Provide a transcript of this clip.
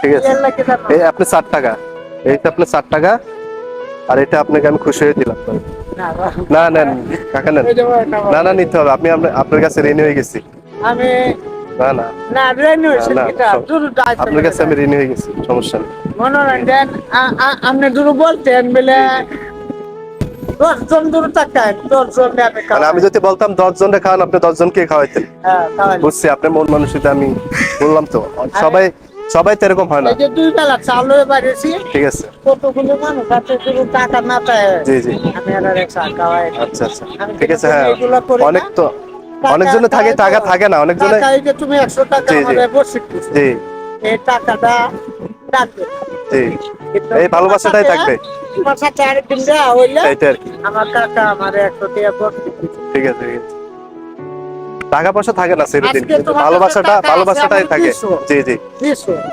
ঠিক আছে, এই আপনি 4 টাকা, এইটা আপনি 4 টাকা, আর এটা আপনাকে আমি খুশি হয়ে দিলাম। না নেন কাকা, নেন। না না, নিতে হবে, আপনি আপনার কাছে ঋণী হয়ে গেছি। আমি না না না ঋণী হয়েছে না, এটা দুরু দায়িত্ব আপনার কাছে আমি ঋণী হয়ে গেছি, সমস্যা নেই। মনোরঞ্জন আপনি দুরু বলতেন বলে 10 জন দূর থাকেন, 10 জন আমি মানে আমি খাওয়াই। যদি বলতাম 10 জনকে খাওয়ান, আপনি 10 জনকে খাওয়াইতেন। হ্যাঁ খাওয়াই। বুঝছি, আপনার মন মানসিকতা আমি বললাম তো, সবাই সবাই তো এরকম হয় না। এই যে 2 বেলা চাল হয়ে বাড়িয়েছি, ঠিক আছে, কতগুলো মানুষ আছে শুধু টাকা না চায়, জি জি, আমি আর চা খাওয়াই। আচ্ছা আচ্ছা, আমি ঠিক আছে। কিন্তু হ্যাঁ, এগুলো করি না। অনেক তো, টাকা অনেকজনে থাকে, টাকা থাকে না অনেকজনে। টাকা এই যে তুমি 100 টাকা জি জি আমাদের বসে দিছো, জি এই টাকাটা থাকবে। জি, কিন্তু এই ভালোবাসাটাই থাকবে, তোমার সাথে আরেকদিন দেওয়া হইলে এইটা আর কি। আমার কাকা আমার 100 টাকা বসে দিছে। ঠিক আছে ঠিক আছে, টাকা পয়সা থাকে না সেদিন, আজকে কিন্তু তোমার কাছে ভালোবাসাটা, টাকা আছে ভালোবাসাটাই আমার থাকে। 200 জি জি, 200